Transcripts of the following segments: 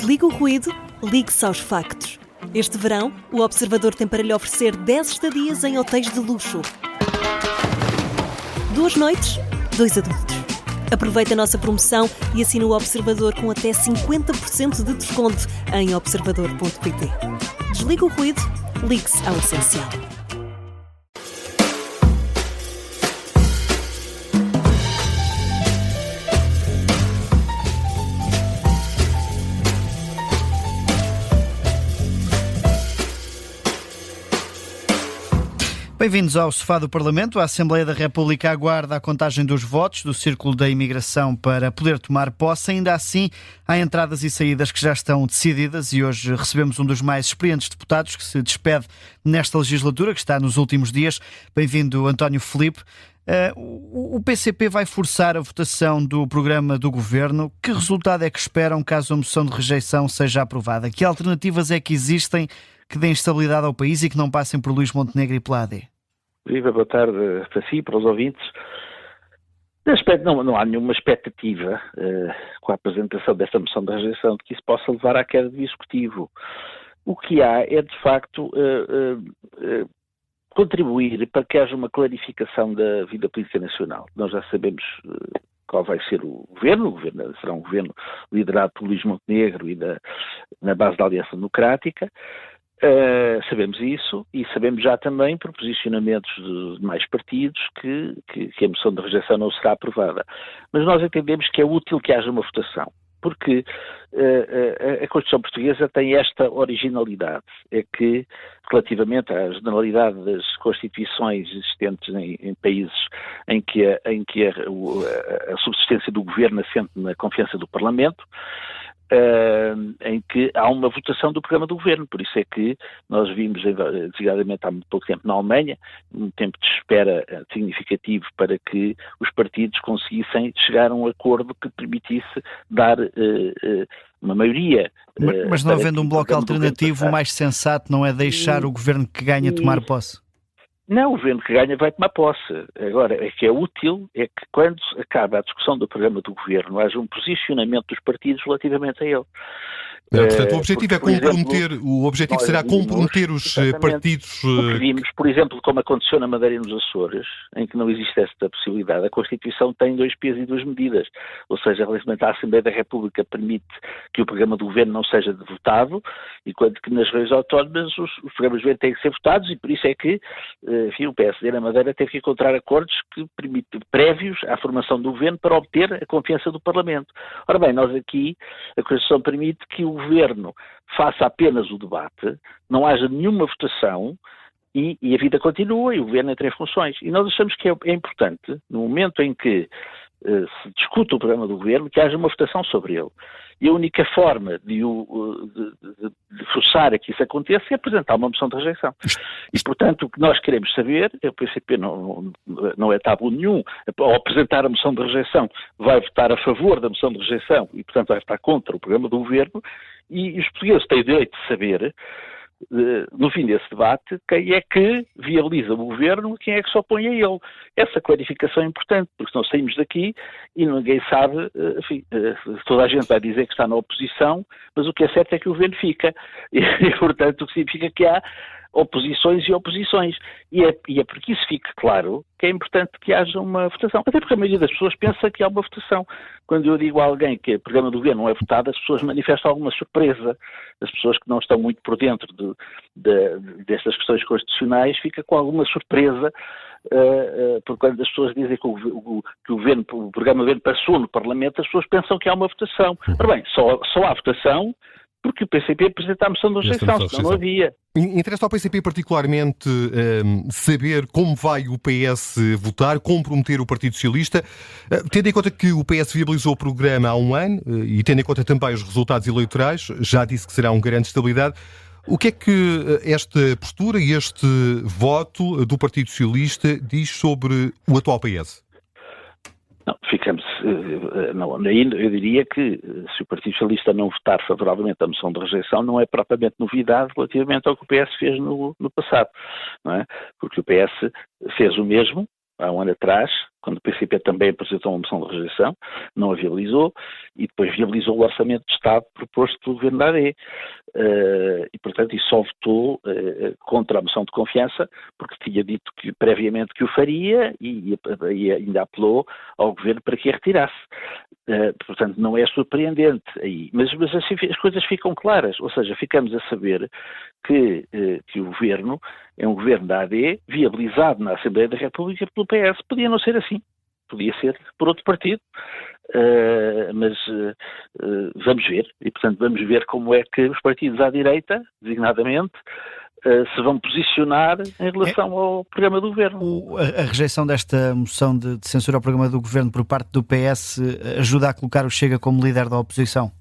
Desliga o ruído, ligue-se aos factos. Este verão, o Observador tem para lhe oferecer 10 estadias em hotéis de luxo. 2 noites, 2 adultos. Aproveite a nossa promoção e assine o Observador com até 50% de desconto em observador.pt. Desliga o ruído, ligue-se ao essencial. Bem-vindos ao Sofá do Parlamento. A Assembleia da República aguarda a contagem dos votos do Círculo da Imigração para poder tomar posse. Ainda assim, há entradas e saídas que já estão decididas e hoje recebemos um dos mais experientes deputados que se despede nesta legislatura, que está nos últimos dias. Bem-vindo, António Filipe. O PCP vai forçar a votação do programa do Governo. Que resultado é que esperam caso a moção de rejeição seja aprovada? Que alternativas é que existem que deem estabilidade ao país e que não passem por Luís Montenegro e pela AD? Viva, boa tarde para si, para os ouvintes. Não há nenhuma expectativa com a apresentação desta moção de rejeição de que isso possa levar à queda do Executivo. O que há é, de facto, contribuir para que haja uma clarificação da vida política nacional. Nós já sabemos qual vai ser o governo será um governo liderado por Luís Montenegro e na base da Aliança Democrática. Sabemos isso e sabemos já também por posicionamentos de mais partidos que a moção de rejeição não será aprovada. Mas nós entendemos que é útil que haja uma votação, porque a Constituição Portuguesa tem esta originalidade, é que relativamente à generalidade das constituições existentes em países em que a subsistência do governo assente na confiança do Parlamento, em que há uma votação do programa do governo. Por isso é que nós vimos, designadamente há muito pouco tempo na Alemanha, um tempo de espera significativo para que os partidos conseguissem chegar a um acordo que permitisse dar uma maioria. Mas não havendo um bloco alternativo, o mais sensato não é deixar o governo que ganha tomar posse? Não, o governo que ganha vai tomar posse. Agora, é que é útil, é que quando acaba a discussão do programa do governo, haja um posicionamento dos partidos relativamente a ele. Portanto, o objetivo é comprometer, o objetivo será comprometer os partidos. Vimos, por exemplo, como aconteceu na Madeira e nos Açores, em que não existe esta possibilidade, a Constituição tem 2 pesos e 2 medidas. Ou seja, relativamente à Assembleia da República permite que o programa do governo não seja votado, enquanto que nas regiões autónomas os programas do governo têm que ser votados, e por isso é que o PSD na Madeira teve que encontrar acordos que permitem prévios à formação do governo para obter a confiança do Parlamento. Ora bem, nós aqui, a Constituição permite que o governo faça apenas o debate, não haja nenhuma votação e a vida continua e o governo entra em funções. E nós achamos que é importante, no momento em que se discute o programa do governo, que haja uma votação sobre ele. E a única forma de forçar a que isso aconteça é apresentar uma moção de rejeição. E, portanto, o que nós queremos saber, o PCP não é tabu nenhum, ao apresentar a moção de rejeição, vai votar a favor da moção de rejeição e, portanto, vai votar contra o programa do governo, e os portugueses têm o direito de saber, no fim desse debate, quem é que viabiliza o governo e quem é que se opõe a ele. Essa clarificação é importante, porque senão saímos daqui e ninguém sabe, toda a gente vai dizer que está na oposição, mas o que é certo é que o governo fica. E portanto, o que significa que há oposições e oposições. E é porque isso fique claro que é importante que haja uma votação. Até porque a maioria das pessoas pensa que há uma votação. Quando eu digo a alguém que o programa do governo não é votado, as pessoas manifestam alguma surpresa. As pessoas que não estão muito por dentro destas questões constitucionais ficam com alguma surpresa, porque quando as pessoas dizem que o programa do governo passou no Parlamento, as pessoas pensam que há uma votação. Ora bem, só há votação porque o PCP apresenta a moção de rejeição, senão não havia. Interessa ao PCP particularmente saber como vai o PS votar, comprometer o Partido Socialista, tendo em conta que o PS viabilizou o programa há um ano e tendo em conta também os resultados eleitorais, já disse que será um garante de estabilidade. O que é que esta postura e este voto do Partido Socialista diz sobre o atual PS? Eu diria que se o Partido Socialista não votar favoravelmente a moção de rejeição não é propriamente novidade relativamente ao que o PS fez no passado, não é? Porque o PS fez o mesmo há um ano atrás, quando o PCP também apresentou uma moção de rejeição, não a viabilizou, e depois viabilizou o Orçamento de Estado proposto pelo Governo da AD. E, portanto, isso só votou contra a moção de confiança, porque tinha dito previamente que o faria e ainda apelou ao Governo para que a retirasse. Portanto, não é surpreendente aí. Mas assim as coisas ficam claras, ou seja, ficamos a saber que o Governo é um Governo da AD viabilizado na Assembleia da República pelo PS. Podia não ser assim. Podia ser por outro partido, mas vamos ver. E, portanto, vamos ver como é que os partidos à direita, designadamente, se vão posicionar em relação ao programa do Governo. A rejeição desta moção de censura ao programa do Governo por parte do PS ajuda a colocar o Chega como líder da oposição?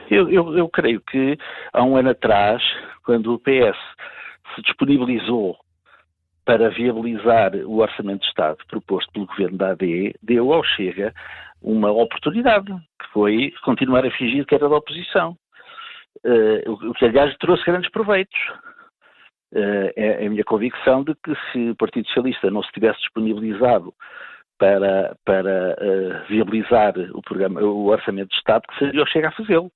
Eu creio que há um ano atrás, quando o PS se disponibilizou para viabilizar o Orçamento de Estado proposto pelo Governo da AD, deu ao Chega uma oportunidade, que foi continuar a fingir que era da oposição. O que, aliás, trouxe grandes proveitos. É a minha convicção de que se o Partido Socialista não se tivesse disponibilizado para viabilizar o Orçamento de Estado, que seria o Chega a fazê-lo.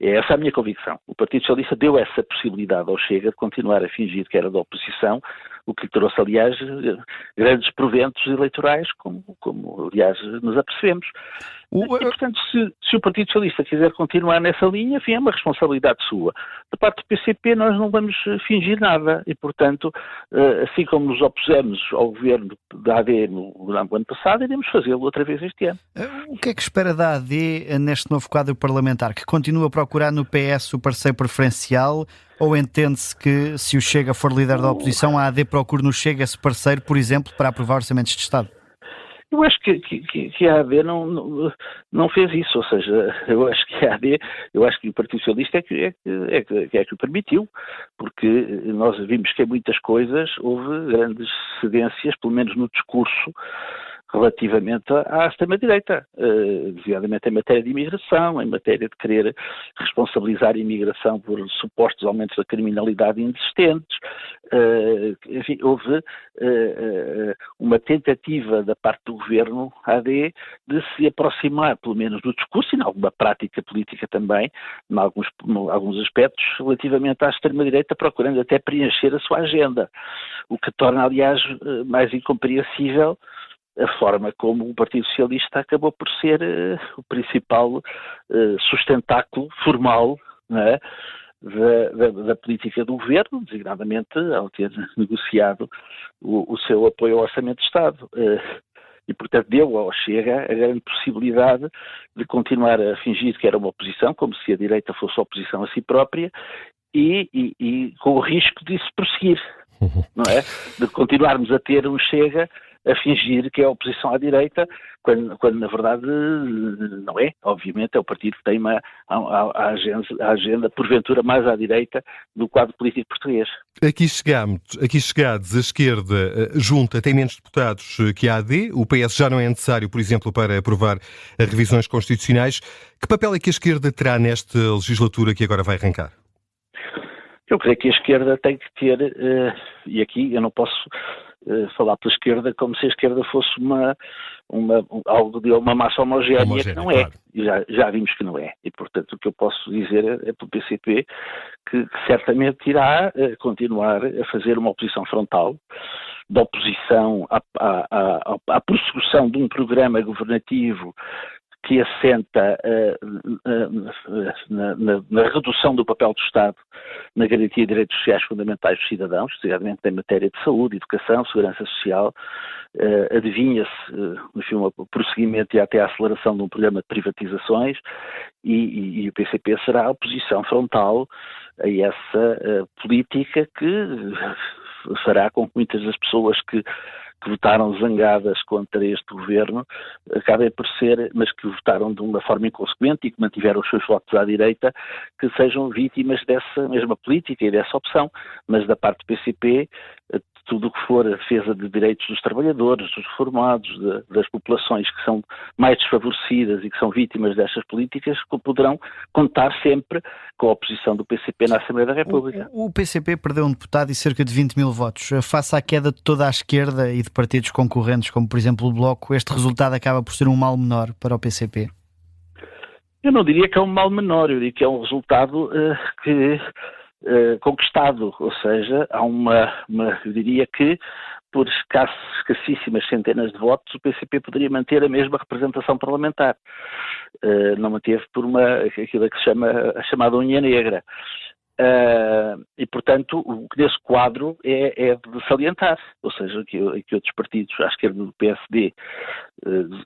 É essa a minha convicção. O Partido Socialista deu essa possibilidade ao Chega de continuar a fingir que era da oposição, o que lhe trouxe, aliás, grandes proventos eleitorais, como aliás, nos apercebemos. E, portanto, se o Partido Socialista quiser continuar nessa linha, enfim, é uma responsabilidade sua. Da parte do PCP, nós não vamos fingir nada e, portanto, assim como nos opusemos ao governo da AD no ano passado, iremos fazê-lo outra vez este ano. O que é que espera da AD neste novo quadro parlamentar? Que continua a procurar no PS o parceiro preferencial, ou entende-se que, se o Chega for líder da oposição, a AD procure no Chega esse parceiro, por exemplo, para aprovar orçamentos de Estado? Eu acho que a AD não fez isso, ou seja, eu acho que o Partido Socialista é que o permitiu, porque nós vimos que em muitas coisas houve grandes cedências, pelo menos no discurso, relativamente à extrema-direita, designadamente em matéria de imigração, em matéria de querer responsabilizar a imigração por supostos aumentos da criminalidade inexistentes. Enfim, houve uma tentativa da parte do governo AD de se aproximar, pelo menos no discurso e em alguma prática política também, em alguns aspectos, relativamente à extrema-direita, procurando até preencher a sua agenda, o que torna, aliás, mais incompreensível a forma como o Partido Socialista acabou por ser o principal sustentáculo formal, não é, da política do governo, designadamente ao ter negociado o seu apoio ao Orçamento de Estado. E, portanto, deu ao Chega a grande possibilidade de continuar a fingir que era uma oposição, como se a direita fosse oposição a si própria, e com o risco de se prosseguir, não é? De continuarmos a ter um Chega a fingir que é a oposição à direita, quando na verdade não é. Obviamente é o partido que tem a agenda porventura mais à direita do quadro político português. Aqui chegados, a esquerda junta tem menos deputados que a AD, o PS já não é necessário, por exemplo, para aprovar revisões constitucionais. Que papel é que a esquerda terá nesta legislatura que agora vai arrancar? Eu creio que a esquerda tem que ter, e aqui eu não posso falar pela esquerda como se a esquerda fosse algo de uma massa homogénea que não é. Claro. Já vimos que não é. E, portanto, o que eu posso dizer é pelo PCP que certamente irá continuar a fazer uma oposição frontal, de oposição à prossecução de um programa governativo que assenta na redução do papel do Estado na garantia de direitos sociais fundamentais dos cidadãos, especialmente em matéria de saúde, educação, segurança social. Adivinha-se, o prosseguimento e até a aceleração de um programa de privatizações e o PCP será a oposição frontal a essa política que fará com que muitas das pessoas que votaram zangadas contra este governo acabem por ser, mas que votaram de uma forma inconsequente e que mantiveram os seus votos à direita, que sejam vítimas dessa mesma política e dessa opção. Mas da parte do PCP tudo o que for a defesa de direitos dos trabalhadores, dos reformados, das populações que são mais desfavorecidas e que são vítimas destas políticas, que poderão contar sempre com a oposição do PCP na Assembleia da República. O PCP perdeu um deputado e cerca de 20 mil votos. Face à queda de toda a esquerda e de partidos concorrentes, como por exemplo o Bloco, este resultado acaba por ser um mal menor para o PCP? Eu não diria que é um mal menor, eu diria que é um resultado conquistado, ou seja, há eu diria que por escassíssimas centenas de votos o PCP poderia manter a mesma representação parlamentar. Não manteve por aquilo que se chama a chamada Unha Negra. E, portanto, o que nesse quadro é de salientar, ou seja, que outros partidos à esquerda do PSD,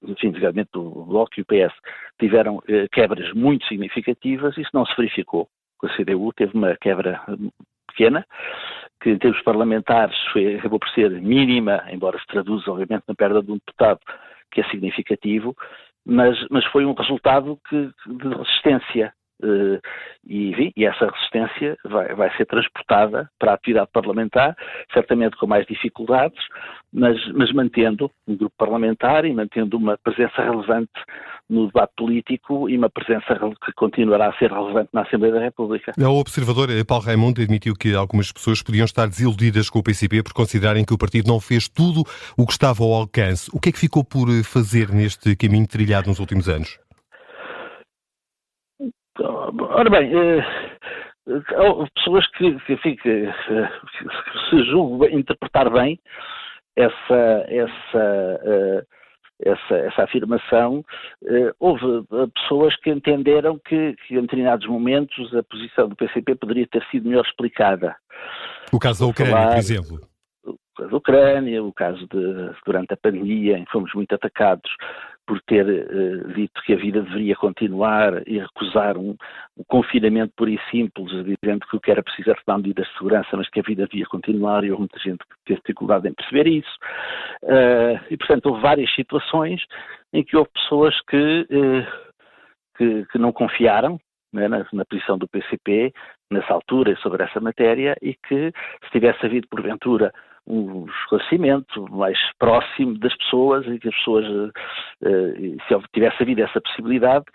enfim, desgraçadamente o Bloco e o PS, tiveram quebras muito significativas, isso não se verificou. A CDU teve uma quebra pequena, que em termos parlamentares acabou por ser mínima, embora se traduza, obviamente, na perda de um deputado, que é significativo, mas foi um resultado de resistência. E essa resistência vai ser transportada para a atividade parlamentar, certamente com mais dificuldades, mas mantendo um grupo parlamentar e mantendo uma presença relevante no debate político e uma presença que continuará a ser relevante na Assembleia da República. O observador Paulo Raimundo admitiu que algumas pessoas podiam estar desiludidas com o PCP por considerarem que o partido não fez tudo o que estava ao alcance. O que é que ficou por fazer neste caminho trilhado nos últimos anos? Ora bem, pessoas que se julgam interpretar bem essa afirmação, houve pessoas que entenderam que em determinados momentos a posição do PCP poderia ter sido melhor explicada. O caso da Ucrânia, por exemplo. O caso da Ucrânia, o caso durante a pandemia, em que fomos muito atacados por ter dito que a vida deveria continuar e recusar um confinamento puro e simples, dizendo que o que era preciso era tomar medidas de segurança, mas que a vida devia continuar, e houve muita gente que teve dificuldade em perceber isso. E, portanto, houve várias situações em que houve pessoas que não confiaram, né, na posição do PCP, nessa altura, sobre essa matéria, e que, se tivesse havido, porventura, um esclarecimento mais próximo das pessoas e que as pessoas, se tivesse havido essa possibilidade,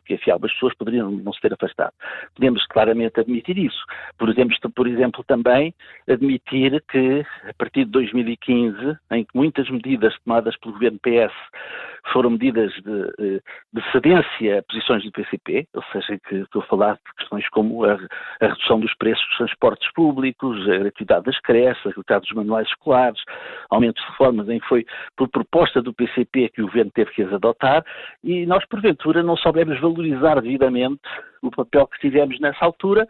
que afinal as pessoas poderiam não se ter afastado. Podemos claramente admitir isso. Podemos, por exemplo, também admitir que, a partir de 2015, em que muitas medidas tomadas pelo governo PS foram medidas de cedência a posições do PCP, ou seja, que estou a falar de questões como a redução dos preços dos transportes públicos, a gratuidade das creches, a gratuidade dos manuais escolares, aumento de reformas em que foi por proposta do PCP que o governo teve que as adotar, e nós, porventura, não soubemos valorizar devidamente o papel que tivemos nessa altura,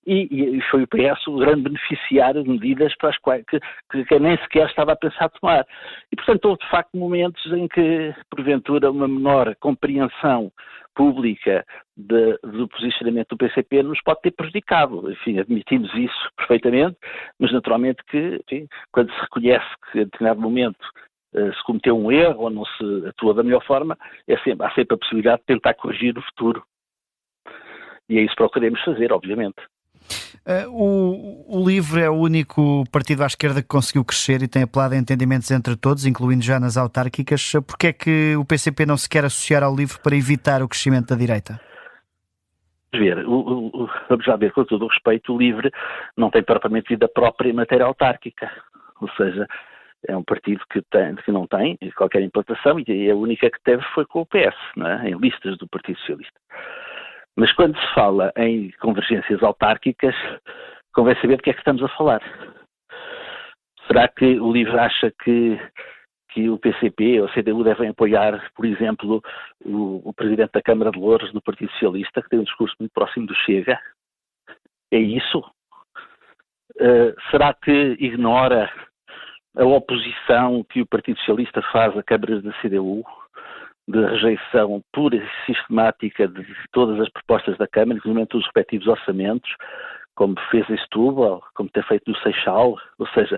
e foi o PS o grande beneficiário de medidas para as quais que nem sequer estava a pensar tomar. E, portanto, houve de facto momentos em que, porventura, uma menor compreensão pública do posicionamento do PCP nos pode ter prejudicado. Enfim, admitimos isso perfeitamente, mas naturalmente que, enfim, quando se reconhece que em determinado momento se cometeu um erro ou não se atua da melhor forma, há sempre a possibilidade de tentar corrigir no futuro. E é isso que procuramos fazer, obviamente. O LIVRE é o único partido à esquerda que conseguiu crescer e tem apelado a entendimentos entre todos, incluindo já nas autárquicas. Porquê é que o PCP não se quer associar ao LIVRE para evitar o crescimento da direita? Vamos já ver, com todo o respeito, o LIVRE não tem propriamente vida própria em matéria autárquica. Ou seja, é um partido que não tem qualquer implantação, e a única que teve foi com o PS, não é? Em listas do Partido Socialista. Mas quando se fala em convergências autárquicas, convém saber de que é que estamos a falar. Será que o LIVRE acha que o PCP ou a CDU devem apoiar, por exemplo, o Presidente da Câmara de Louros do Partido Socialista, que tem um discurso muito próximo do Chega? É isso? Será que ignora a oposição que o Partido Socialista faz a câmaras da CDU, de rejeição pura e sistemática de todas as propostas da Câmara, inclusive os respectivos orçamentos, como fez em Setúbal, como tem feito no Seixal? Ou seja,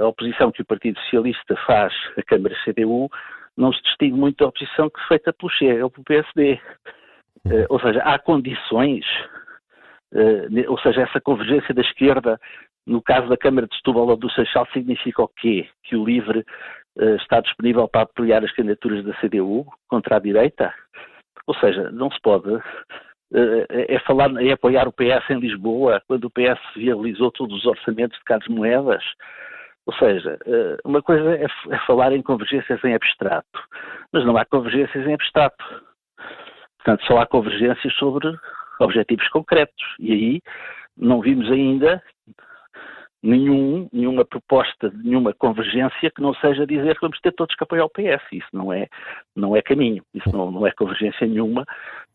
a oposição que o Partido Socialista faz à Câmara CDU não se distingue muito da oposição que é feita pelo Chega ou pelo PSD. Ou seja, há condições, ou seja, essa convergência da esquerda no caso da Câmara de Setúbal ou do Seixal, significa o quê? Que o LIVRE está disponível para apoiar as candidaturas da CDU contra a direita? Ou seja, não se pode é apoiar o PS em Lisboa quando o PS viabilizou todos os orçamentos de Carlos Moedas. Ou seja, uma coisa é falar em convergências em abstrato, mas não há convergências em abstrato. Portanto, só há convergências sobre objetivos concretos. E aí não vimos ainda nenhuma proposta, nenhuma convergência que não seja dizer que vamos ter todos que apoiar o PS. Isso não é caminho, isso não é convergência nenhuma,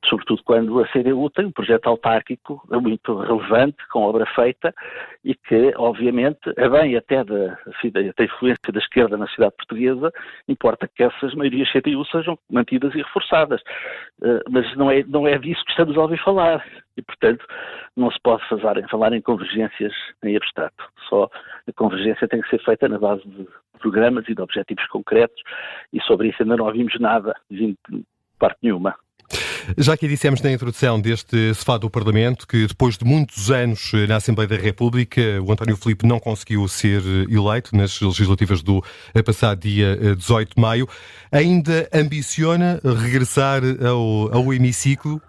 sobretudo quando a CDU tem um projeto autárquico muito relevante, com obra feita, e que, obviamente, a bem até da influência da esquerda na sociedade portuguesa, importa que essas maiorias CDU sejam mantidas e reforçadas. Mas não é disso que estamos a ouvir falar. E, portanto, não se pode falar em convergências em abstrato. Só a convergência tem que ser feita na base de programas e de objetivos concretos, e sobre isso ainda não ouvimos nada, de parte nenhuma. Já que dissemos na introdução deste sofá do Parlamento que depois de muitos anos na Assembleia da República o António Filipe não conseguiu ser eleito nas legislativas do passado dia 18 de maio, ainda ambiciona regressar ao hemiciclo?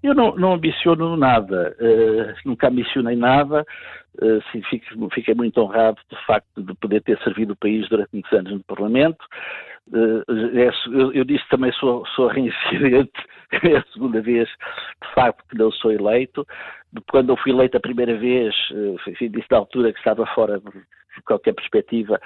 Eu não ambiciono nada, nunca ambicionei nada, fiquei muito honrado do facto de poder ter servido o país durante muitos anos no Parlamento. Eu disse também sou reincidente, é a segunda vez de facto que não sou eleito. Quando eu fui eleito a primeira vez, disse na altura que estava fora de qualquer perspectiva,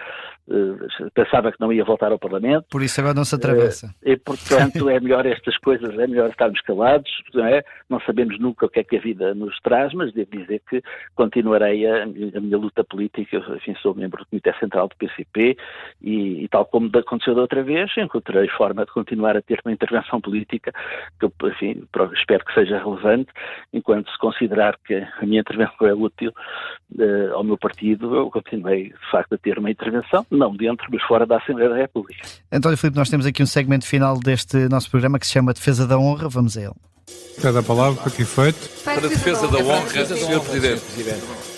pensava que não ia voltar ao Parlamento. Por isso agora não se atravessa. E, portanto, é melhor estas coisas, é melhor estarmos calados, não é? Não sabemos nunca o que é que a vida nos traz, mas devo dizer que continuarei a minha luta política. Enfim, sou membro do Comitê Central do PCP e tal como aconteceu da outra vez, encontrei forma de continuar a ter uma intervenção política que eu, enfim, espero que seja relevante, enquanto se considerar que a minha intervenção é útil ao meu partido, eu continuei de facto a ter uma intervenção, não dentro, mas fora da Assembleia da República. António Filipe, nós temos aqui um segmento final deste nosso programa que se chama Defesa da Honra. Vamos a ele. Cada palavra para que efeito? Para a defesa da honra, Sr. Presidente.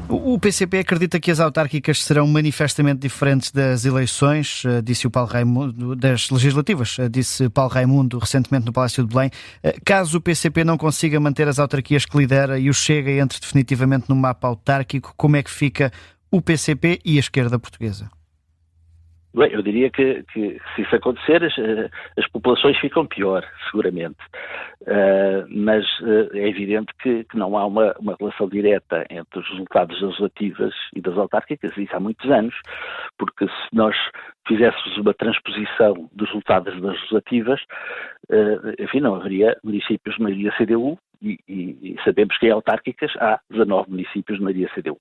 O PCP acredita que as autárquicas serão manifestamente diferentes das eleições, disse o Paulo Raimundo, das legislativas, disse Paulo Raimundo recentemente no Palácio de Belém. Caso o PCP não consiga manter as autarquias que lidera e o Chega entre definitivamente no mapa autárquico, como é que fica o PCP e a esquerda portuguesa? Bem, eu diria que se isso acontecer, as populações ficam pior, seguramente. Mas é evidente que não há uma relação direta entre os resultados das legislativas e das autárquicas, isso há muitos anos, porque se nós fizéssemos uma transposição dos resultados das legislativas, enfim, não haveria municípios de maioria CDU e sabemos que em autárquicas há 19 municípios de maioria CDU.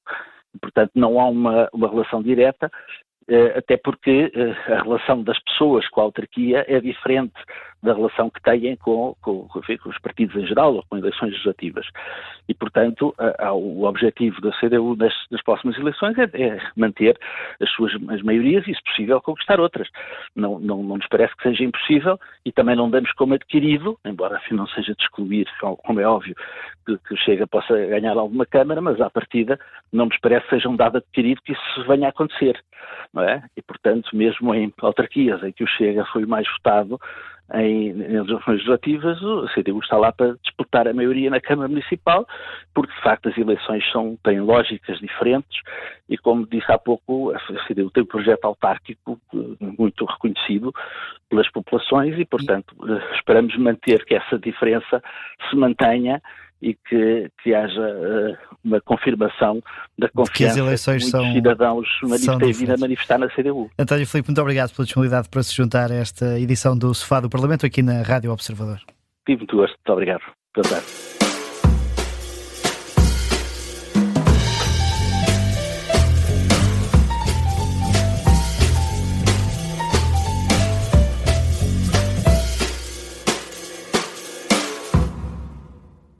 Portanto, não há uma relação direta, até porque a relação das pessoas com a autarquia é diferente da relação que têm com os partidos em geral ou com eleições legislativas. E, portanto, o objetivo da CDU nas próximas eleições é manter as maiorias e, se possível, conquistar outras. Não nos parece que seja impossível e também não damos como adquirido, embora assim não seja de excluir, como é óbvio, que o Chega possa ganhar alguma Câmara, mas à partida não nos parece que seja um dado adquirido que isso venha a acontecer. Não é? E, portanto, mesmo em autarquias em que o Chega foi mais votado em eleições legislativas, a CDU está lá para disputar a maioria na Câmara Municipal, porque, de facto, as eleições têm lógicas diferentes e, como disse há pouco, a CDU tem um projeto autárquico muito reconhecido pelas populações e, portanto, esperamos manter que essa diferença se mantenha e que haja uma confirmação da confiança que muitos cidadãos têm vindo a manifestar na CDU. António Filipe, muito obrigado pela disponibilidade para se juntar a esta edição do Sofá do Parlamento aqui na Rádio Observador. Tive muito gosto. Muito obrigado. Boa tarde.